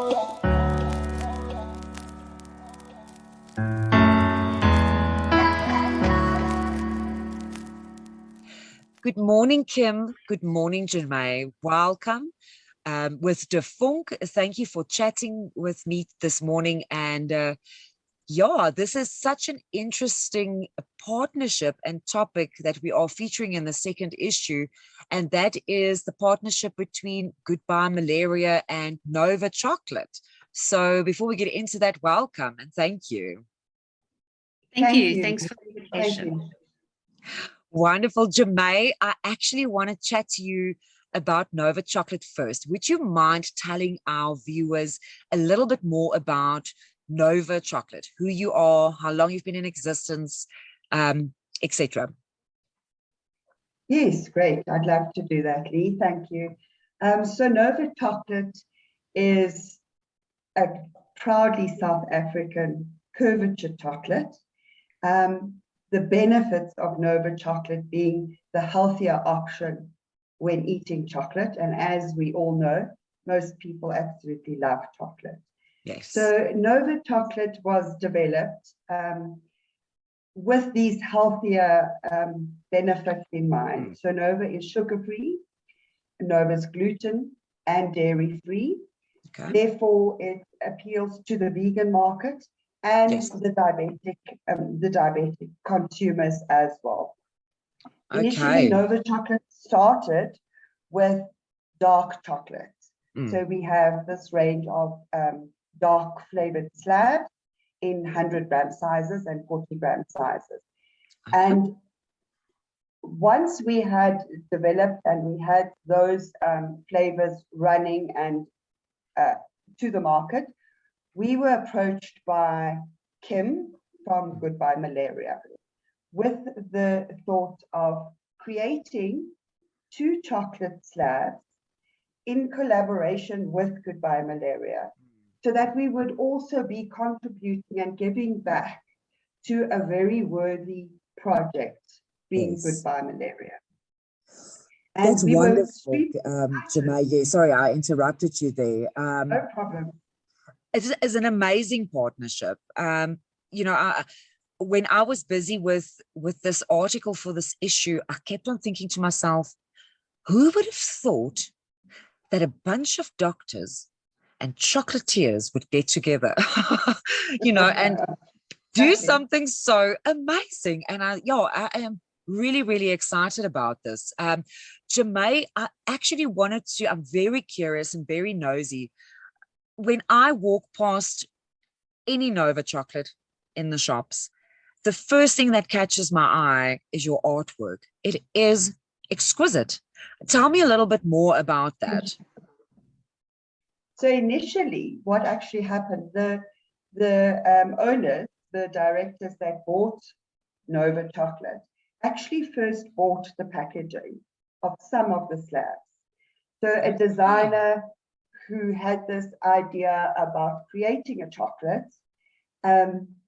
Good morning, Kim. Good morning, Jermaine. Welcome. With deVonk, thank you for chatting with me this morning. And yeah, this is such an interesting partnership and topic that we are featuring in the second issue. And that is the partnership between Goodbye Malaria and Nova Chocolate. So before we get into that, welcome and thank you. Thank you. Thanks for the invitation. Wonderful. Jermaine, I actually want to chat to you about Nova Chocolate first. Would you mind telling our viewers a little bit more about Nova Chocolate, who you are, how long you've been in existence, etc.? Yes, great. I'd love to do that, Lee. Thank you. So Nova Chocolate is a proudly South African curvature chocolate. The benefits of Nova Chocolate being the healthier option when eating chocolate. And as we all know, most people absolutely love chocolate. Yes. So Nova Chocolate was developed with these healthier benefits in mind. So Nova is sugar-free, Nova is gluten and dairy-free. Okay. Therefore, it appeals to the vegan market and Yes. the diabetic consumers as well. Initially, Nova Chocolate started with dark chocolate. So we have this range of dark flavored slabs in 100-gram sizes and 40-gram sizes. And once we had developed and we had those flavors running and to the market, we were approached by Kim from Goodbye Malaria with the thought of creating 2 chocolate slabs in collaboration with Goodbye Malaria, so that we would also be contributing and giving back to a very worthy project, being Goodbye Malaria. And that's wonderful, Jermaine. Yeah, sorry, I interrupted you there. No problem. It's an amazing partnership. You know, when I was busy with this article for this issue, I kept on thinking to myself, who would have thought that a bunch of doctors and chocolatiers would get together, you know, and do something so amazing. And I am really, really excited about this. Jermaine, I actually wanted to, I'm very curious and very nosy. When I walk past any Nova Chocolate in the shops, the first thing that catches my eye is your artwork. It is exquisite. Tell me a little bit more about that. So initially, what actually happened, the owners, the directors that bought Nova Chocolate, actually first bought the packaging of some of the slabs. So a designer who had this idea about creating a chocolate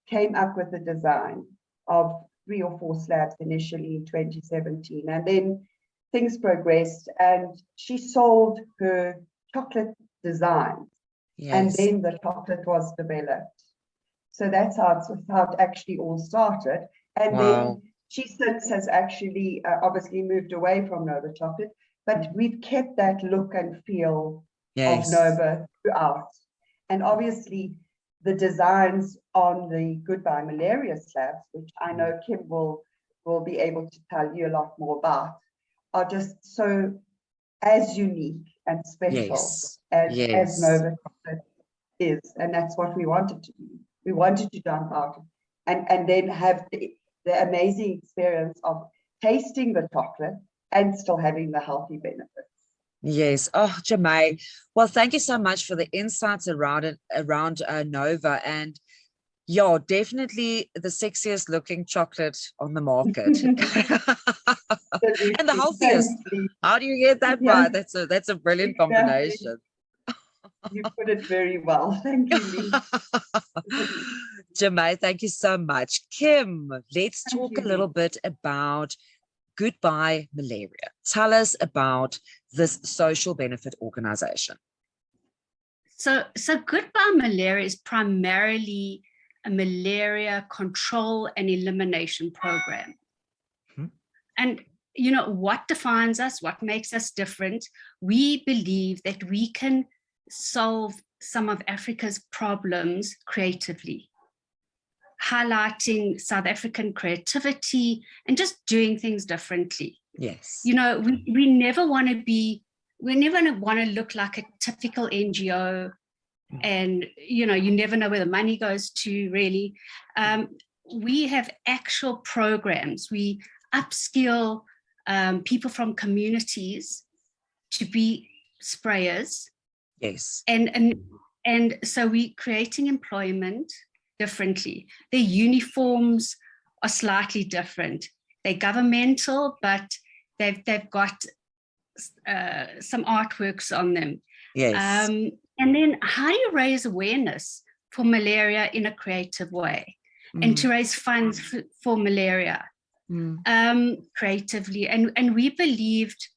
came up with a design of 3 or 4 slabs initially in 2017. And then things progressed and she sold her chocolate designs. Yes. And then the chocolate was developed. So that's how it actually all started. And then she since has actually obviously moved away from Nova Chocolate, but we've kept that look and feel of Nova throughout. And obviously the designs on the Goodbye Malaria slabs, which I know Kim will be able to tell you a lot more about, are just so as unique and special as Nova Chocolate is. And that's what we wanted to do. We wanted to jump out and then have the amazing experience of tasting the chocolate and still having the healthy benefits. Yes. Oh, Jermaine. Well, thank you so much for the insights around Nova. And yeah, definitely the sexiest looking chocolate on the market. And the healthiest. How do you get that right? That's a brilliant combination. You put it very well. Thank you, Lee. Jermaine, thank you so much. Kim, let's talk a little bit about Goodbye Malaria. Tell us about this social benefit organization. So Goodbye Malaria is primarily a malaria control and elimination program. And you know what defines us, what makes us different? We believe that we can solve some of Africa's problems creatively, highlighting South African creativity and just doing things differently. Yes. You know, we never want to be, we never want to look like a typical NGO, and you know, you never know where the money goes to really. We have actual programs. We upskill people from communities to be sprayers. Yes. And so we're creating employment differently. Their uniforms are slightly different. They're governmental, but they've got some artworks on them. Yes. And then how do you raise awareness for malaria in a creative way, and to raise funds for malaria creatively? And we believed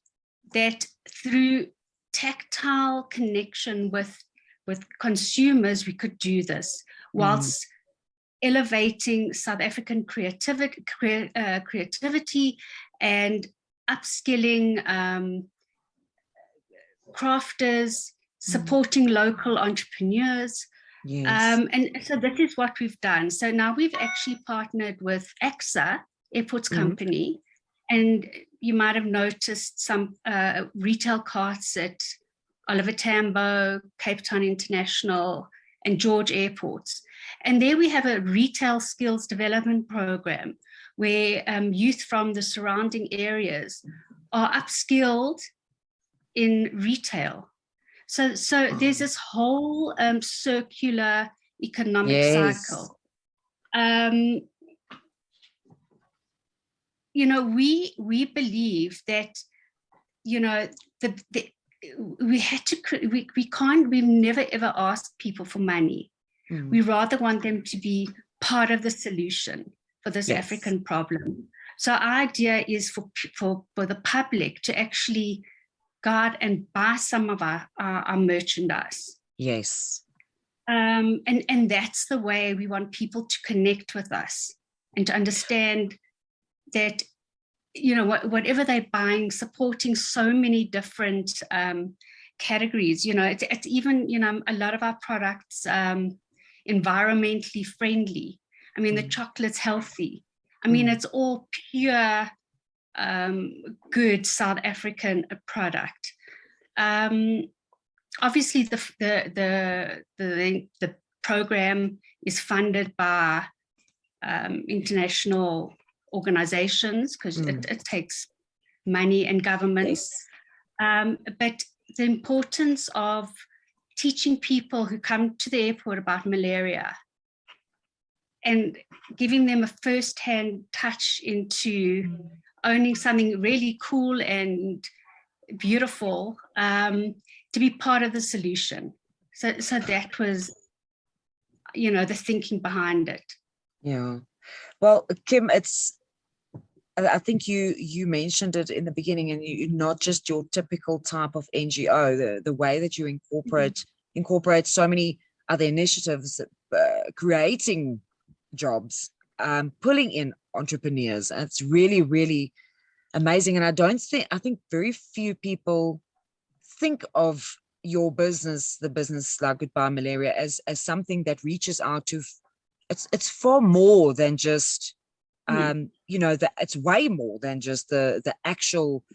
that through tactile connection with consumers, we could do this whilst elevating South African creativity and upskilling crafters, supporting local entrepreneurs. Yes. And so this is what we've done. So now we've actually partnered with AXA, Airports Company, and you might have noticed some retail carts at Oliver Tambo, Cape Town International, and George Airports. And there we have a retail skills development program where youth from the surrounding areas are upskilled in retail. So there's this whole circular economic cycle. You know, we believe that, you know, we've never ever asked people for money. We rather want them to be part of the solution for this African problem. So our idea is for the public to actually go out and buy some of our merchandise. Yes. And that's the way we want people to connect with us and to understand that, you know, whatever they're buying, supporting so many different categories. You know, it's even, you know, a lot of our products environmentally friendly. I mean, the chocolate's healthy. I mean, it's all pure, good South African product. Obviously, the program is funded by international organizations because it takes money and governments. But the importance of teaching people who come to the airport about malaria and giving them a first-hand touch into owning something really cool and beautiful, to be part of the solution. So that was, you know, the thinking behind it. Yeah. Well, Kim, I think you mentioned it in the beginning, and you not just your typical type of NGO, the way that you incorporate so many other initiatives, creating jobs, pulling in entrepreneurs. And it's really, really amazing. And I think very few people think of your business, the business like Goodbye Malaria, as something that reaches out to, it's far more than just, you know, it's way more than just the actual,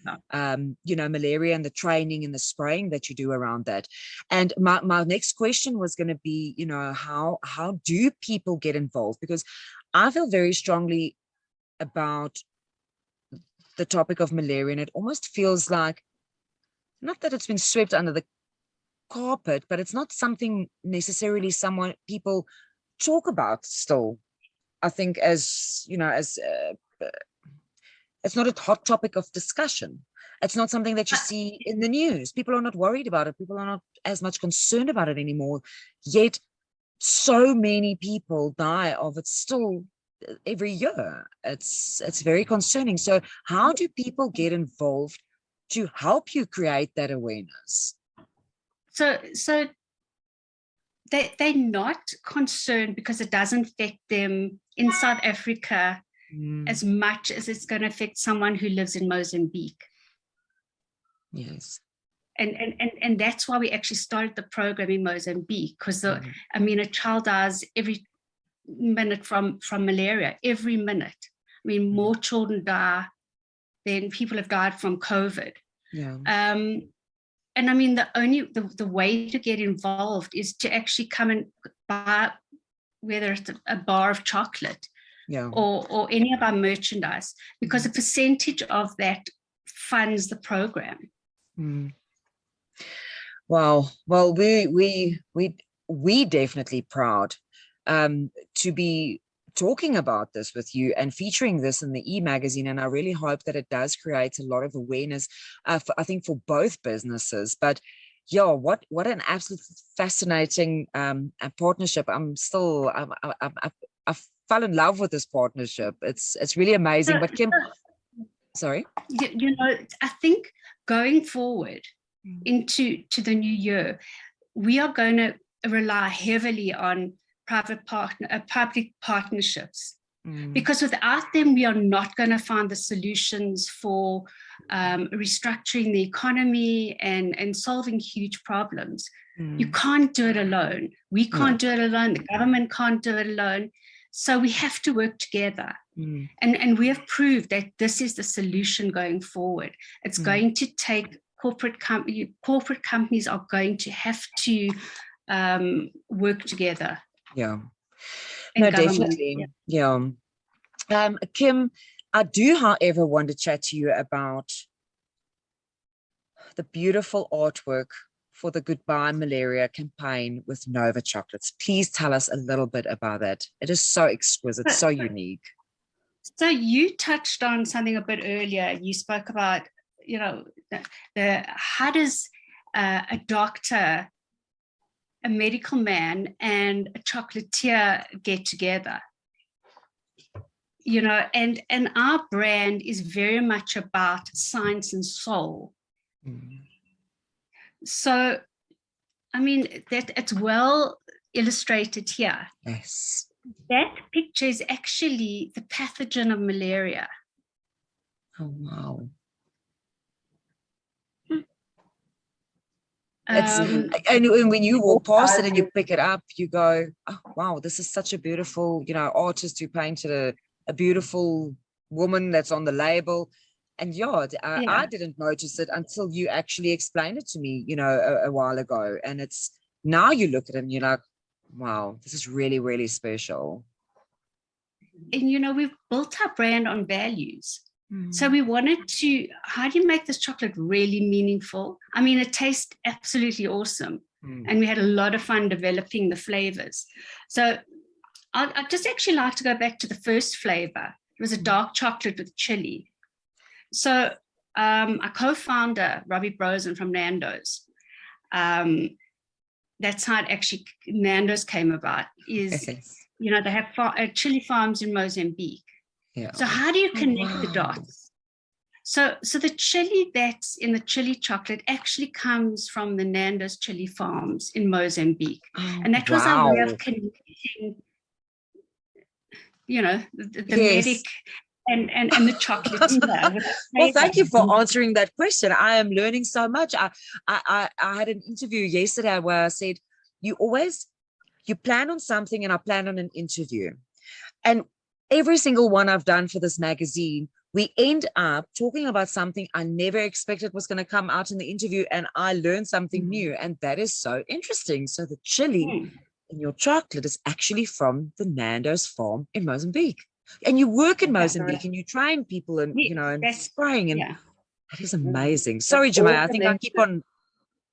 you know, malaria and the training and the spraying that you do around that. And my next question was going to be, you know, how do people get involved? Because I feel very strongly about the topic of malaria, and it almost feels like, not that it's been swept under the carpet, but it's not something necessarily people talk about still. I think, as you know, as it's not a hot topic of discussion. It's not something that you see in the news. People are not worried about it. People are not as much concerned about it anymore. Yet so many people die of it still every year. It's very concerning. So how do people get involved to help you create that awareness? So they're not concerned because it doesn't affect them in South Africa as much as it's going to affect someone who lives in Mozambique. Yes. And that's why we actually started the program in Mozambique, because I mean, a child dies every minute from malaria, every minute. I mean, more children die than people have died from COVID. Yeah. And I mean, the way to get involved is to actually come and buy, whether it's a bar of chocolate, or any of our merchandise, because a percentage of that funds the program. Wow. Well, we definitely proud to be talking about this with you and featuring this in the e-magazine, and I really hope that it does create a lot of awareness, I think, for both businesses. But yeah, what an absolute fascinating partnership. I fell in love with this partnership. It's really amazing. But Kim, sorry. You know, I think going forward into the new year, we are going to rely heavily on public partnerships, because without them, we are not going to find the solutions for restructuring the economy and solving huge problems. You can't do it alone. We can't do it alone. The government can't do it alone. So we have to work together. And we have proved that this is the solution going forward. It's going to take corporate companies are going to have to work together. Yeah, no, definitely. Yeah. Kim, I do, however, want to chat to you about the beautiful artwork for the Goodbye Malaria campaign with Nova Chocolates. Please tell us a little bit about that. It is so exquisite, so unique. So you touched on something a bit earlier. You spoke about, you know, how does a doctor, a medical man, and a chocolatier get together? You know, and our brand is very much about science and soul. So, I mean, that it's well illustrated here. Yes. That picture is actually the pathogen of malaria. Oh, wow. And when you walk past it and you pick it up, you go, oh, wow, this is such a beautiful, you know, artist who painted a beautiful woman that's on the label. And I didn't notice it until you actually explained it to me, you know, a while ago. And it's now you look at it and you're like, wow, this is really, really special. And, you know, we've built our brand on values. So we wanted to, how do you make this chocolate really meaningful? I mean, it tastes absolutely awesome. And we had a lot of fun developing the flavors. So I'd just actually like to go back to the first flavor. It was a dark chocolate with chili. So our co-founder, Robbie Brosen from Nando's, that's how it actually, Nando's came about, is, you know, they have chili farms in Mozambique. Yeah. So how do you connect the dots? So the chili that's in the chili chocolate actually comes from the Nando's chili farms in Mozambique. And that was our way of connecting, you know, the medic and the chocolate. Well, thank you for answering that question. I am learning so much. I had an interview yesterday where I said, you plan on something, and I plan on an interview. And every single one I've done for this magazine, we end up talking about something I never expected was going to come out in the interview, and I learned something new, and that is so interesting. So the chili in your chocolate is actually from the Nando's farm in Mozambique, and you work in Mozambique and you train people, and you know, and spraying, and that is amazing. Sorry, Jemai, I think I keep on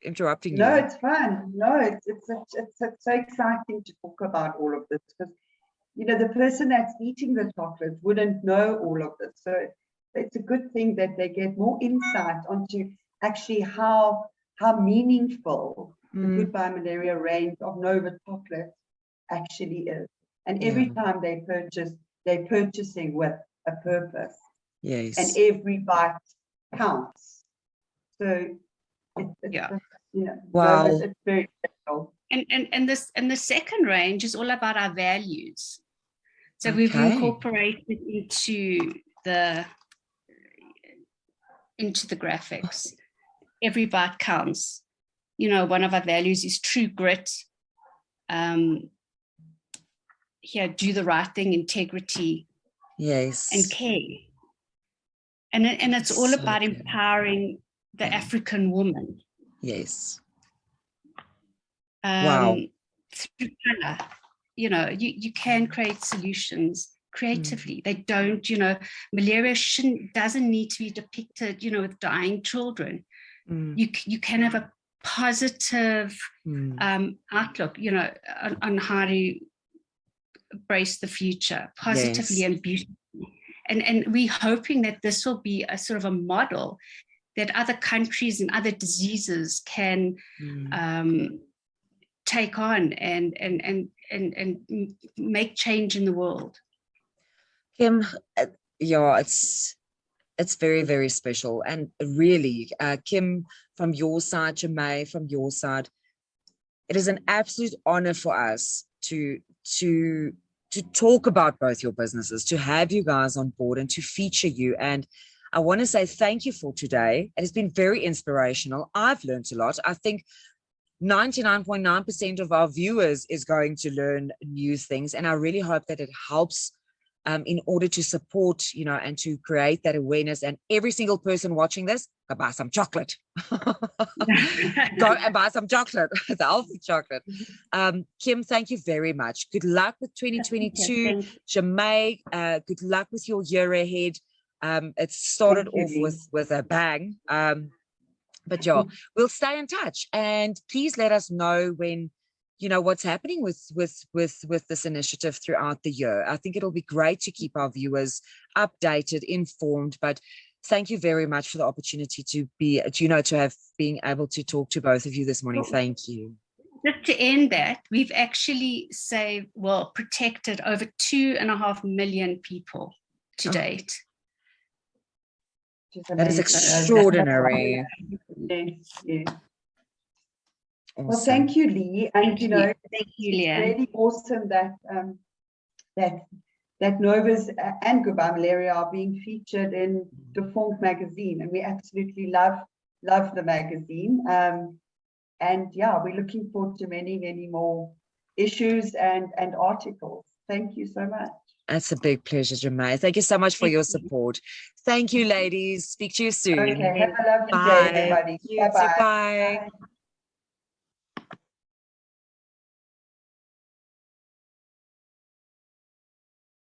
interrupting you. No, it's fine. No, it's so exciting to talk about all of this, because you know, the person that's eating the chocolate wouldn't know all of this. So it's a good thing that they get more insight onto actually how meaningful the Goodbye Malaria range of Nova chocolate actually is. And every time they purchase, they're purchasing with a purpose. Yes. And every bite counts. So it's you know, wow. It's very special. And and the second range is all about our values. So we've incorporated into the graphics. Every bite counts. You know, one of our values is true grit. Here, do the right thing, integrity, Yes, and care. And it's all about empowering the African woman. Yes. Wow. Through color. You know, you can create solutions creatively. They don't, you know, malaria doesn't need to be depicted, you know, with dying children. You can have a positive outlook, you know, on how to embrace the future positively and beautifully. And we're hoping that this will be a sort of a model that other countries and other diseases can take on and make change in the world. Kim, yeah, it's very, very special. And really, Kim, from your side, Jemay, from your side, it is an absolute honor for us to talk about both your businesses, to have you guys on board and to feature you. And I want to say thank you for today. It has been very inspirational. I've learned a lot. I think 99.9% of our viewers is going to learn new things. And I really hope that it helps in order to support, you know, and to create that awareness. And every single person watching this, go buy some chocolate. Go and buy some chocolate, the healthy chocolate. Kim, thank you very much. Good luck with 2022. Jemay, good luck with your year ahead. It started off with a bang. But yeah, we'll stay in touch, and please let us know when, you know, what's happening with this initiative throughout the year. I think it'll be great to keep our viewers updated, informed. But thank you very much for the opportunity to be, you know, to have been able to talk to both of you this morning. Thank you. Just to end that, we've actually protected over 2.5 million people to date. That is extraordinary. Yes. Awesome. Well, thank you, Lee. And you know, thank you, Leanne. It's really awesome that that Nova's and Goodbye Malaria are being featured in deVonk magazine, and we absolutely love the magazine. And yeah, we're looking forward to many more issues and articles. Thank you so much. That's a big pleasure, Jemay. Thank you so much for your support. Thank you, ladies. Speak to you soon. Okay, have a lovely day, everybody. Bye. Bye.